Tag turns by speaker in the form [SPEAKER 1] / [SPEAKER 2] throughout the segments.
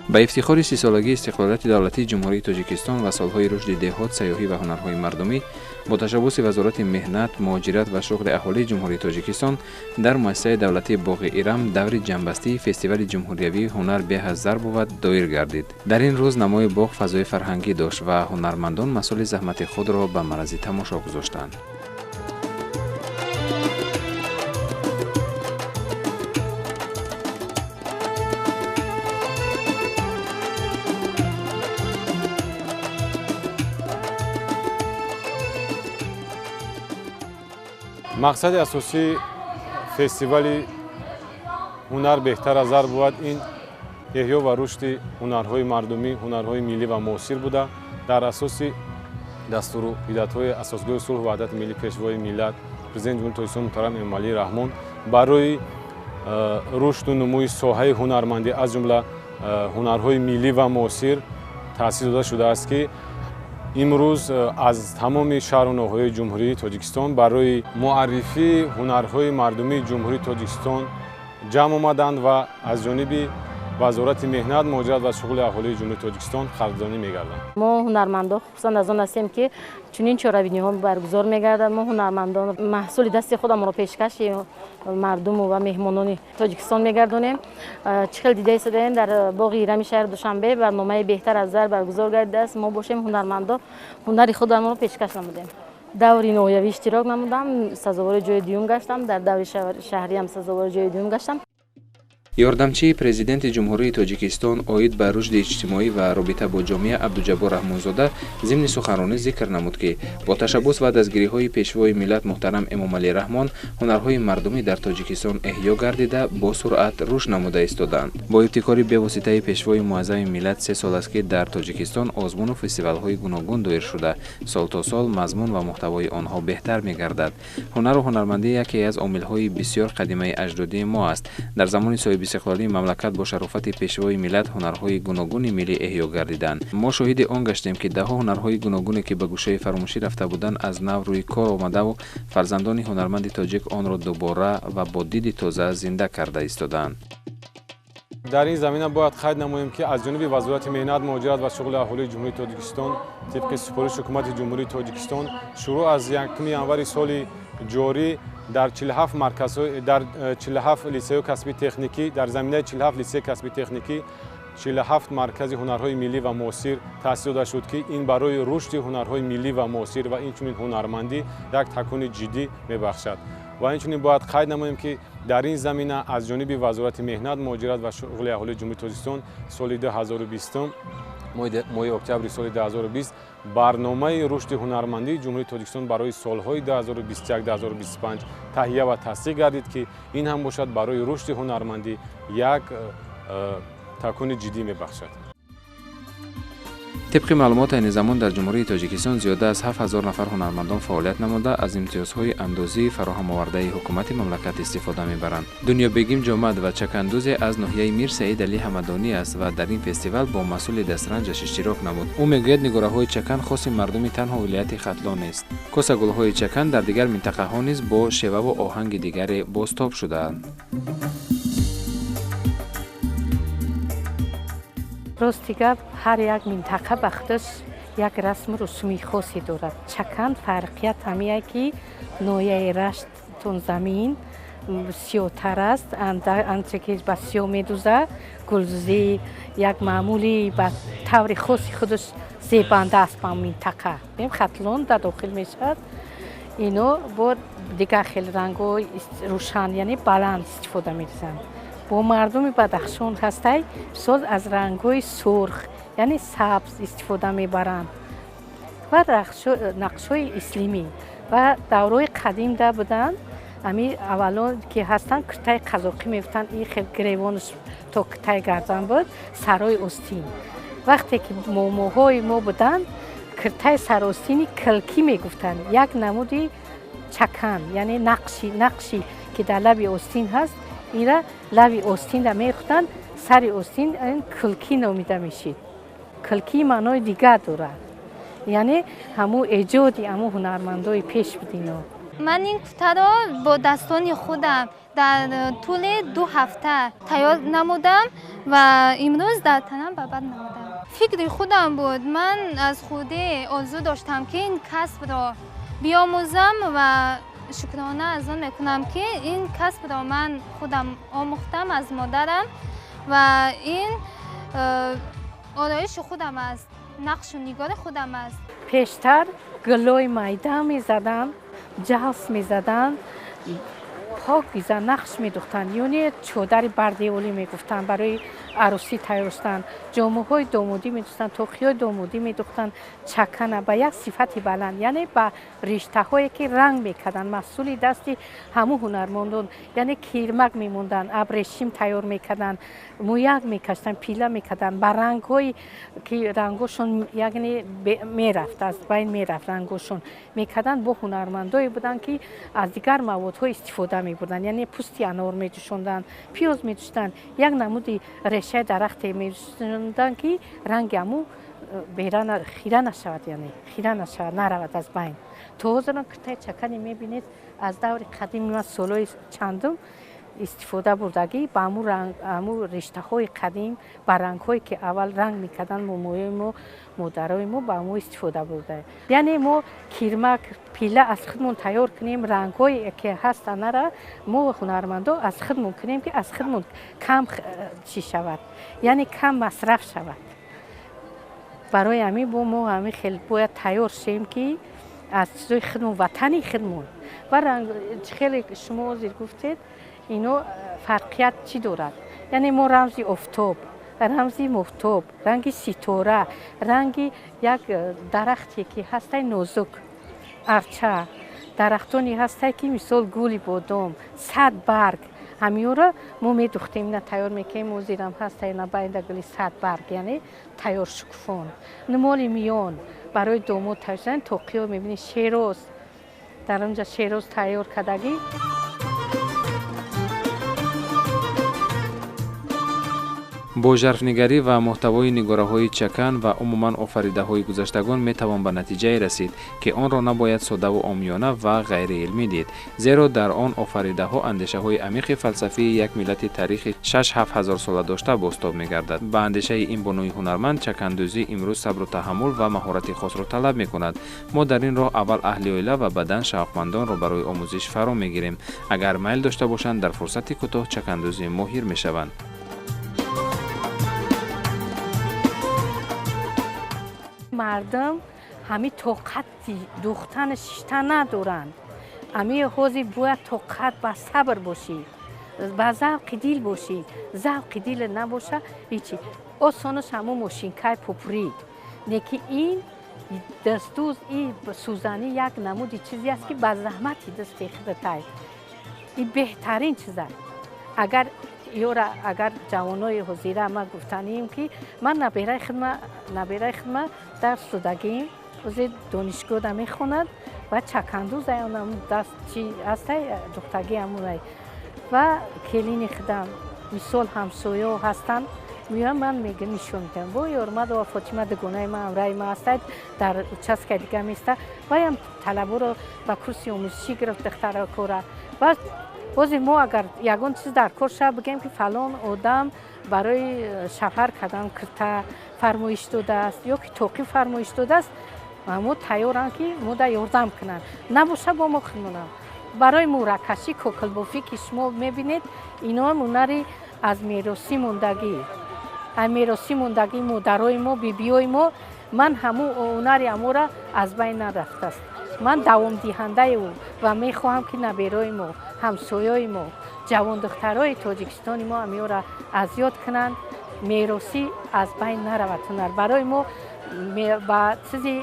[SPEAKER 1] با افتخار 30 سالگی استقلالیت دولتی جمهوری تاجیکستان و سالهای رشد دهات، سیاحی و هنرهای مردمی با تشبث وزارت مهنت، مهاجرت و شغل اهالی جمهوری تاجیکستان در مؤسسه دولتی باغ ایرم دور جنبستی فستیوال جمهوریوی هنر به از ضربوت دایر گردید. در این روز نمای باغ فضای فرهنگی داشت و هنرمندان مسئول زحمت خود را به معرض تماشا گذاشتند.
[SPEAKER 2] مقصد اساسی فستیوال هنر بهتر از هر بود این احیا و رشد هنرهای مردمی، هنرهای ملی و معاصر بوده. در اساس دستور و هدایت‌های اساسگاه صلح و وحدت ملی پیشوای ملت پرزیدنت جمهوری تاجیکستان محترم امامعلی رحمان برای رشد و نموی ساحه هنرمندی از جمله هنرهای ملی و معاصر تأسیس داده شده است که امروز از تمام شهر و ناحیه‌های جمهوری تاجیکستان برای معرفی هنرهای مردمی جمهوری تاجیکستان جمع آمدند و از جانب وزارت مهنت، مهاجرت و شغل اهالی جمهوری تاجیکستان خرجانی می‌گردند.
[SPEAKER 3] ما هنرمندان خصوصا از آن هستیم که چنین چهاربینی‌ها برگزار می‌گردند. ما هنرمندان محصول دست خودمان را پیشکش مردم و مهمانان تاجیکستان می‌گردانیم. چهل دیده شده در باغ ایرم شهر دوشنبه برنامه بهتر از زر برگزار گردیده است. ما باشیم هنرمندان هنر خودمان را پیشکش نمودیم. دور نویوی اشتراک نمودم، سزاوار جای دیوم گشتم، در دور شهری هم سزاوار جای دیوم گشتم.
[SPEAKER 1] یاردمچی پرزیدنت جمهوری تاجیکستان اوید به رشد اجتماعی و رابطه با جامعه عبدالجبار رحمانزاده ضمن سخنرانی ذکر نمود که با تشبث و دستگیری‌های پیشوای ملت محترم امامعلی رحمان هنرهای مردمی در تاجیکستان احیا گردیده با سرعت رشد نموده ایستادند. با ابتکاری به واسطه پیشوای معظم ملت 3 سال است که در تاجیکستان آزمون و فستیوال‌های گوناگون دایر شده، سال تا سال مضمون و محتوای آنها بهتر می‌گردد. هنر و هنرمندی یکی از عامل‌های بسیار قدیمی اجدادی ما است. در زمان صاحب استقلالی مملکت با شرافت پیشوای ملت هنرهای گوناگون ملی احیا گردیدند. ما شاهد آن گشتیم که ده‌ها هنرهای گوناگونی که به گوشه فراموشی رفته بودند از نو روی کار آمده و فرزندان هنرمند تاجیک آن را دوباره و با دید تازه زنده کرده ایستادند.
[SPEAKER 2] در این زمینه باید قید نماییم که از جانب وزارت مهنت، مهاجرت و شغل اهالی جمهوری تاجیکستان طبق سفارش حکومت جمهوری تاجیکستان شروع از 1 ینوری سال جاری در 47 مرکزهای در 47 لیسه کسبی تکنیکی در زمینه 47 لیسه کسبی تکنیکی 47 مرکز هنرهای ملی و معاصر تأسیس داده شد که این برای رشد هنرهای ملی و معاصر و اینچنین هنرمندی یک تکون جدی میبخشد. و اینچنین باید قید نماییم که در این زمینه از جانب وزارت مهنت، مهاجرت و شغل اهالی جمهوری تاجیکستان سال 2020 ماه اکتبر سال 2020 برنامه رشد هنرمندی جمهوری تاجیکستان برای سالهای 2021-2025 تهیه و تصدیق گردید که این هم باشد برای رشد هنرمندی یک تکون جدی میبخشد.
[SPEAKER 1] طبق معلومات این زمان در جمهوری تاجیکستان زیاده از 7000 نفر هنرمندان فعالیت نموده از امتیازهای اندازی فراهم آورده حکومت مملکت استفاده میبرند. دنیا بیگم جامد و چکاندوز از ناحیه میر سعید علی حمدانی است و در این فستیوال با مسئول دسترنجش اشتراک نمود. او میگوید نگاره‌های چکن خاص مردم تنها ولایت ختلان نیست. کوسه گل‌های چکن در دیگر منطقه ها نیز با شیوه و آهنگ دیگری بازتاب شده‌اند.
[SPEAKER 4] راستیگه هر یک منطقه به خودش یک رسم و رسومی خاصی دارد. چکن فرقیت همیه که نوعی رشت تون زمین سیاه‌تر است، آنچه که به سیاه می‌دوزه گلدوزی یک معمولی به طور خاصی خودش زیبنده است به منطقه. بیم ختلون در داخل میشد اینو با دیگر خیلی رنگ‌های روشن یعنی بلند استفاده می‌کنند. با مردم بدخشان هسته بسیار از رنگ‌های سرخ یعنی سبز استفاده میبرند و نقش‌های اسلامی و دورای قدیم ده بودن امی اولون که هستن کتای قزاقی میگفتن این خیلی گریوانش تا کتای گردن بود سرای استین. وقتی که موهای ما بودن کتای سرای استینی کلکی میگفتن، یک نمودی چکن یعنی نقشی که در لب استین هست اینا لب استین را میگفتن، سر استین این کلکی نامیده میشید. کلکی معنای دیگر داره، یعنی همو ایجادی همو هنرمندای پیش بودین.
[SPEAKER 5] من این کفته را با دستان خودم در طول 2 هفته تیار نمودم و امروز در تنم به بر نمودم. فکر خودم بود، من از خود آرزو داشتم که این کسب را بیاموزم و شکرانه از آن میکنم که این کسب را من خودم آموختم از مادرم و این آرایش خودم است، نقش و نگار خودم است.
[SPEAKER 4] پیشتر گلوی میده میزدن، جلس میزدن، پاک بیزن نقش میدوختن، یعنی چادر بردیولی میگفتن برای عروسی تیارستن، جامعه های دامودی میدوختن، توخی های دامودی میدوختن، چکنه به یک صفتی بلند، یعنی به رشته هایی که رنگ میکردن، مسئولی دستی همو هنرمندان، یعنی کیرمک میموندن، ابریشم تیار میکردن، مویک میکشتن، پیله میکردن، به رنگ های که رنگشون یعنی میرفت، از بین میرفت رنگشون میکردن. با هنرمندایی بودن که از دیگر موادهای استفاده میبردن، یعنی پوستی انار میجوشوندن، پیاز میجوشتن، یک نمودی ریشه درخت میجوشوندن که رنگ همو خیره نشود، یعنی خیره نشود، نرود از بین. تو حضوران کتای چکنی میبینید از دور قدیم و سالای چندم استفاده بردگی با همو رشته های قدیم با رنگ هایی که اول رنگ میکردن موموی ما مادرای ما با همو استفاده برده. یعنی ما کیرمک پیله از خودمون تیار کنیم، رنگ هایی که هستن را ما هنرمندا از خودمون کنیم که از خودمون کم چی شود، یعنی کم مصرف شود. برای همین ما همین خیلی باید تیار شیم که از چیزای خودمون، وطنی خودمون و رنگ خیلی شما زیر گفتید اینو فرقیت چی دارد؟ یعنی ما رمزی افتاب، رمزی مفتاب، رنگی ستاره، رنگی یک درختی که هسته نازک، ارچه، درختانی هسته که مثال گولی بادام، 100 برگ، همیو را ما میدوختیم، اینا تیار میکنیم و زیرم هسته اینا باید گلی 100 برگ، یعنی تیار شکفون. نمالی میان برای داماد تیار شدن توقیو میبینی شیروز، در اونجا شیروز تیار کردگی.
[SPEAKER 1] با ژرفنگری و محتوای نگاره‌های چکن و عموماً آفریده‌های گذشتگان میتوان به نتیجه رسید که آن را نباید ساده و عامیانه و غیر علمی دید، زیرا در آن آفریده‌ها اندیشه‌های عمیق فلسفی یک ملت تاریخ 6-7 هزار ساله داشته بازتاب می‌گردد. به اندیشه این بانوی هنرمند چکندوزی امروز صبر و تحمل و مهارت خاص را طلب می‌کند. ما در این راه اول اهل عائله و بعداً شوقمندان را برای آموزش فرا می‌گیریم. اگر میل داشته باشند در فرصت کوتاه چکندوزی ماهر می‌شوند.
[SPEAKER 4] مردم همی طاقت دوختن شیشتن ندارند. همی حوزی باید طاقت با صبر باشی، با ذوق دیل باشی. ذوق دیل نباشه هیچی. آسانش همون ماشینکای پوپری نکی این دستوز این سوزنی یک نمودی چیزی است که با زحمتی دست خدای این بهترین چیز است. اگر جوانای حضیره ما گفتنیم که من نبیره خدمت در سودگیم وزید دانشگاه دا میخوند و چکندوز ایانم دست چی هسته دختگی همونه و کلین خدم مثال همسویا هستن میان من میگه نشون میکنم با یارمد و فاطمه دگونه ما امرای ما هستید در چسک دیگه میسته و هم طلبه رو با کرسی آموزشی گرفت دختر کوره و بازی ما اگر یگان چیز در کار شب بگیم که فلان آدم برای سفر کردن کرده فرمایش داده است یا که توقی فرمایش داده است ما تیارن که ما در یاردم کنن نباشه با ما خدمونم برای مورکشی کوکل بافی که شما میبینید اینا هنری از میراثی موندگی مادرای ما بیبیای ما من همو هنری همو را از بین نرفته است. من دوام دهنده او و میخواهم که نبیرای ما همسایای ما جوان دخترای تاجیکستانی ما همیو را اذیت کنن میراثی از بین نرود هنر برای ما با چیزی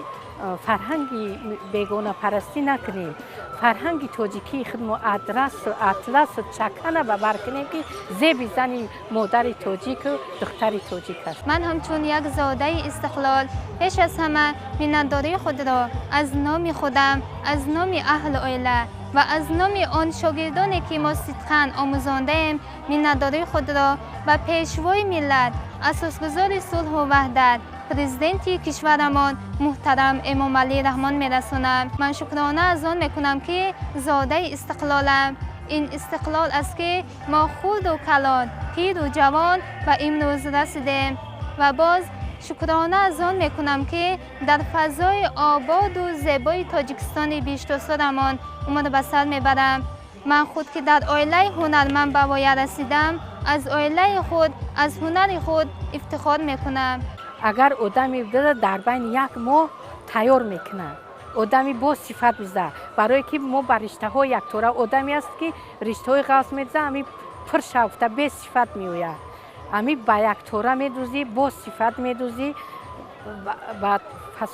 [SPEAKER 4] فرهنگی بیگانه پرستی نکنیم. فرهنگی تاجیکی خود ما ادرس و اطلس و چکنه و برکنیم که زیب زنی مادر تاجیک و دختر تاجیک است.
[SPEAKER 5] من همچون یک زاده استقلال پیش از همه منتداری خود را از نام خودم، از نام اهل عائله و از نام آن شاگردانی که ما صدقاً آموزانده ایم منتداری خود را به پیشوای ملت، اساسگزار صلح و وحدت، پرزیدنتی کشورمان محترم امام علی رحمان میرسونم. من شکرانه از آن میکنم که زاده استقلالم. این استقلال است که ما خود و کلان، پیر و جوان و امروز رسیدیم و باز شکرانه از آن میکنم که در فضای آباد و زیبای تاجیکستان بیشترمان عمر به سر میبرم. من خود که در عائله هنرمند به وای رسیدم، از عائله خود، از هنر خود افتخار میکنم.
[SPEAKER 4] اگر آدمی بده در بین یک ماه تیار میکنه، آدمی با صفت بزده، برای که ما بر رشته های یک طوره آدمی است که رشته های غاز میدزه همی پر شوفته به صفت میوید، همی با یک طوره میدوزی، با صفت میدوزی، بعد پس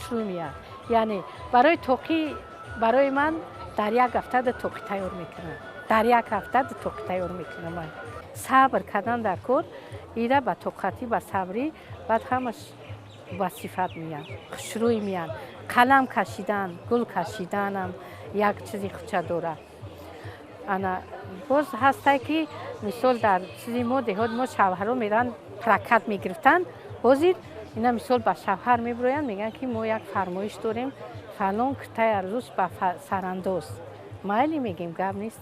[SPEAKER 4] شروع میاد. یعنی برای توقی، برای من در یک هفته ده توقی تیار میکنم، در یک هفته ده توقی تیار میکنم. من صبر کردن در کار ایره با توقتی با صبری، بعد همش با صفت میان، شروع میان. قلم کشیدن، گل کشیدن هم یک چیزی خودشه داره. انا باز هسته که مثال در چیزی ما دهات ما شوهرها میرن پرکت میگرفتن، بازی اینا مثال با شوهر میبروین میگن که ما یک فرمایش داریم فلان کتای ارزوش با سرانداز مایلی میگیم، گپ نیست.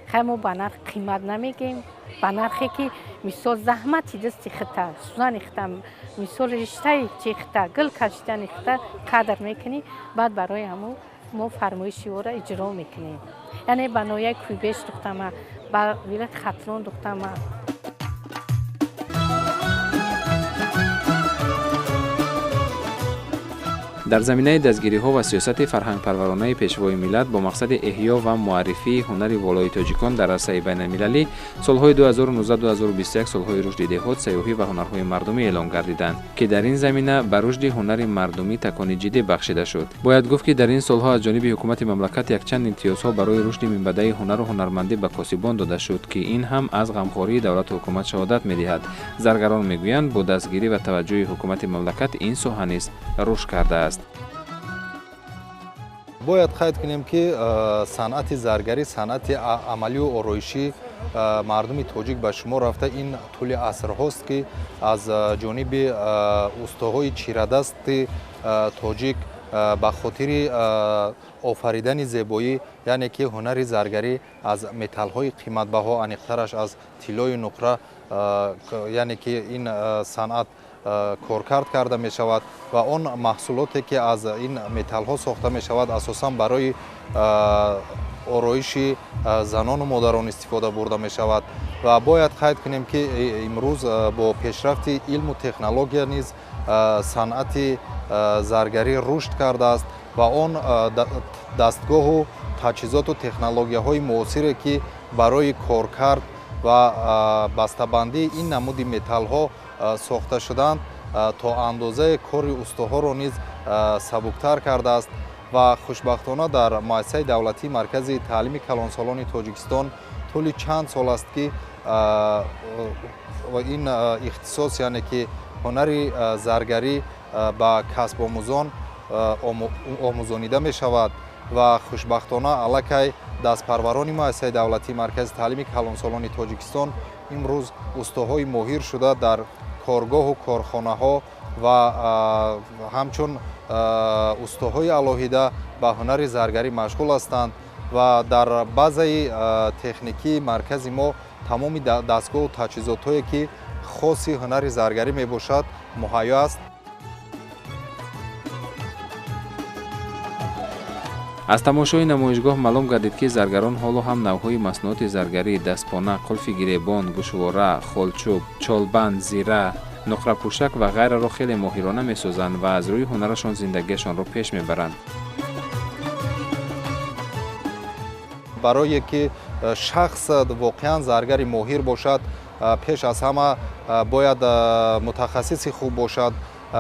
[SPEAKER 4] خیلی ما با نرخ قیمت نمیگیم، با نرخی که مثال زحمتی دستی خطه، سوزن خطه، مثال رشته چی خطه، گل کشیدن خطه قدر میکنی، بعد برای همو ما فرمایشی او را اجرا میکنیم. یعنی بنایه کویبش دختم، با ولایت خطرون دختم.
[SPEAKER 1] در زمینه دستگیری‌ها و سیاست فرهنگ پرورانه پیشوای ملت با مقصد احیا و معرفی هنر والای تاجیکان در عرصه بین‌المللی، سالهای 2019-2021 سالهای رشد دهات، سیاحی و هنرهای مردمی اعلام گردیدند که در این زمینه به رشد هنر مردمی تکان جدی بخشیده شد. باید گفت که در این سالها از جانب حکومت مملکت یک چند امتیازها برای رشد منبع هنر و هنرمندی به کاسبان داده شد که این هم از غمخواری دولت و حکومت شهادت می‌دهد. زرگران میگویند با دستگیری و توجه حکومت مملکت این ساحه نیز رشد کرده است.
[SPEAKER 6] باید قید کنیم که صنعت زرگری، صنعت عملی و آرایشی مردم تاجیک به شما رفته. این طول عصر هاست که از جانب استاهای چیردست تاجیک به خاطر آفریدن زیبایی، یعنی که هنر زرگری از متال های قیمت بها، انیقترش از طلای نقره، یعنی که این صنعت کارکرد کرده می شود و آن محصولاتی که از این متال ها ساخته می شود اساساً برای آرایش زنان و مادران استفاده برده می شود. و باید قید کنیم که امروز با پیشرفت علم و تکنولوژی نیز صنعت زرگری رشد کرده است و آن دستگاه و تجهیزات و تکنولوژی های معاصری که برای کارکرد و بسته‌بندی این نمود متال ها ساخته شدند تا اندازه کار استاها را نیز سبکتر کرده است و خوشبختانه در مؤسسه دولتی مرکز تعلیم کلانسالان تاجیکستان طول چند سال است که این اختصاص، یعنی که هنر زرگری به کسب آموزان آموزانیده می شود و خوشبختانه علاکه دستپروران مؤسسه دولتی مرکز تعلیم کلانسالان تاجیکستان امروز استاهای ماهر شده در کارگاه و کارخانه ها و همچون استاهای علاهیده به هنر زرگری مشغول هستند و در بعضی تکنیکی مرکز ما تمام دستگاه و تجهیزات هایی که خاصی هنر زرگری می باشد مهیا است.
[SPEAKER 1] از تماشای نمایشگاه معلوم گردید که زرگران حالا هم نوهای مصنوعات زرگری، دستپانه، قلف گریبان، گوشواره، خالچوب، چالبند، زیره، نقره پوشک و غیره را خیلی ماهرانه می‌سازند و از روی هنرشان زندگیشان را پیش می‌برند.
[SPEAKER 6] برای که شخص واقعا زرگر ماهر باشد، پیش از همه باید متخصص خوب باشد،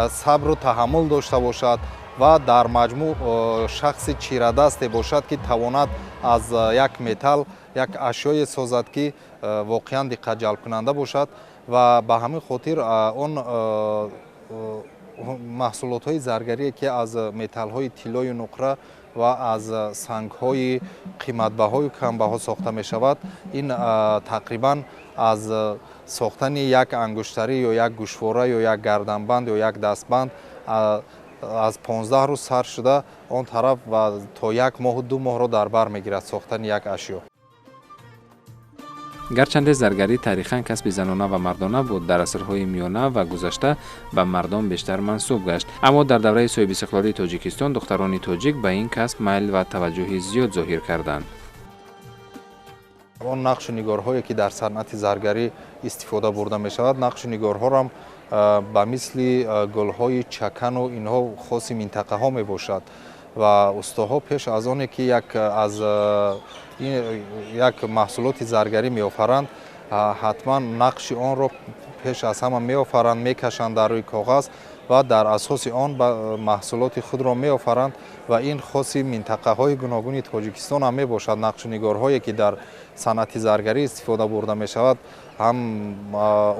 [SPEAKER 6] صبر و تحمل داشته باشد و در مجموع شخص چیردسته باشد که تواند از یک متال یک اشیای سازد که واقعا دقت جلب کننده باشد و به همین خاطر اون محصولات های زرگری که از متال های طلای نقره و از سنگ های قیمت بها و کم بها ساخته می شود. این تقریبا از ساختن یک انگشتری یا یک گوشواره یا یک گردنبند یا یک دستبند از 15 روز سر شده آن طرف و تا 1 ماه و 2 ماه را در بر میگیرد ساختن یک اشیا.
[SPEAKER 1] گرچند زرگری تاریخاً کسب زنانه و مردانه بود، در عصرهای میانه و گذشته به مردان بیشتر منسوب گشت، اما در دوره صاحب استقلالی تاجیکستان دختران تاجیک به این کسب میل و توجه زیاد ظاهر کردند.
[SPEAKER 6] آن نقش و نگارهایی که در صنعت زرگری استفاده برده می شود، نقش و نگارها را به مثل گلهای چکن و اینها خاص منطقه ها می باشد و استاها پیش از آنی که یک محصولات زرگری می آفرند حتما نقش آن را پیش از همه می آفرند، می کشند در روی کاغذ و در اساس آن محصولات خود را می آفرند و این خاص منطقه های گوناگون تاجیکستان هم می باشد. نقش و نگارهایی که در صنعت زرگری استفاده برده می شود هم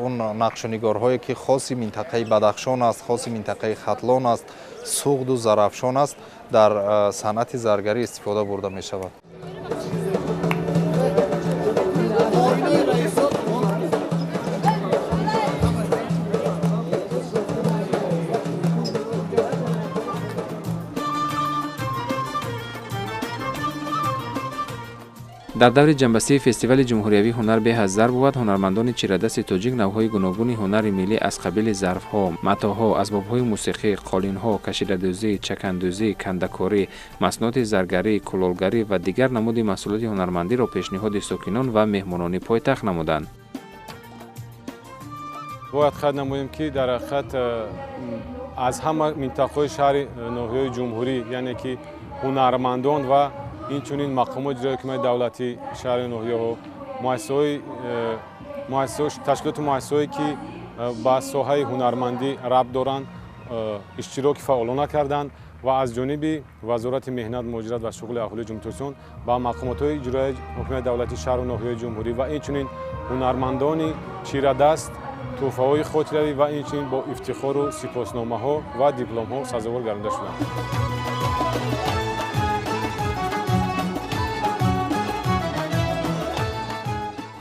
[SPEAKER 6] اون نقش و نگارهایی که خاص منطقه بدخشان است، خاص منطقه ختلان است، سوغد و زرافشان است، در صنعت زرگری استفاده برده می شود.
[SPEAKER 1] در دور جنبسته فستیوال جمهوریوی هنر به هزار بود، هنرمندان چیردست تاجیک نوهای گوناگون هنر ملی از قبیل ظرف‌ها، متاع‌ها، اسباب‌های موسیقی، قالین‌ها، کشیده‌دوزی، چکندوزی، کنده‌کاری، مصنوعات زرگری، کلالگری و دیگر نمود محصولات هنرمندی را پیشنهاد ساکنان و مهمانان پایتخت نمودند.
[SPEAKER 2] باید خط نمودیم که در حقیقت از همه منطقه‌های شهر ناحیه جمهوری، یعنی که هنرمندان و این چونین مقامات اجرایی حکومت دولتی شهر ناحیه ها تشکیلات مؤسسه‌ای که با ساحه هنرمندی ربط دارند اشتراک فعالانه کردند و از جانب وزارت مهنت مهاجرت و شغل اهالی جمهوری تاجیکستان با مقامات اجرایی حکومت دولتی شهر و ناحیه جمهوری و این چونین هنرمندان چیردست تحفه‌های خاطره‌ای و این چونین با افتخار و سپاسنامه‌ها و دیپلم‌ها سزاوار گردیده شدند.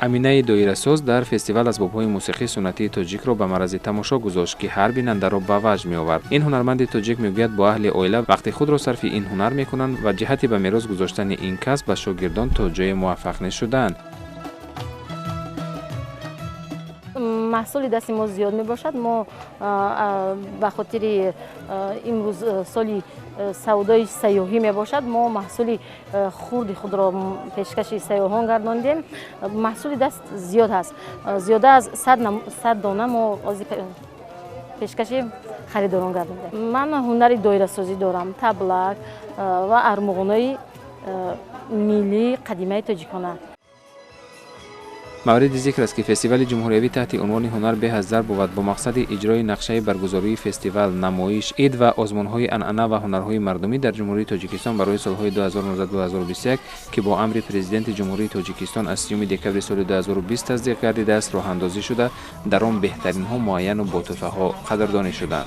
[SPEAKER 1] امینه دایره‌ساز در فستیوال اسباب‌های موسیقی سنتی تاجیک را به معرض تماشا گذاشت که هر بیننده را به وجد می‌آورد. این هنرمند تاجیک میگوید با اهل عائله وقتی خود را صرف این هنر می‌کنند و جهتی به میراث گذاشتن این کسب به شاگردان تا جای موفق نشدند.
[SPEAKER 3] محصول دست ما زیاد می باشد. ما به خاطر امروز سالی سودای سیاحی می باشد، ما محصول خرد خود را پیشکش سیاحان گرداندیم. محصول دست زیاد هست، زیاده از 100 دانه ما از پیشکش خریداران گرداندیم. من هنر دایره سازی دارم، تبلک و ارمغانای ملی قدیمه تاجیکانه.
[SPEAKER 1] مورد ذکر است که فستیوال جمهوریوی تحت عنوان هنر به هزار بود با مقصد اجرای نقشه برگزاری فستیوال، نمایش، عید و آزمون‌های عنعنه و هنرهای مردمی در جمهوری تاجیکستان برای سالهای 2019-2021 که با امر پرزیدنت جمهوری تاجیکستان از 30 دکبر سال 2020 تصدیق گردیده است راه اندازی شده، در آن بهترین ها معین و با تحفه ها قدردانی شدند.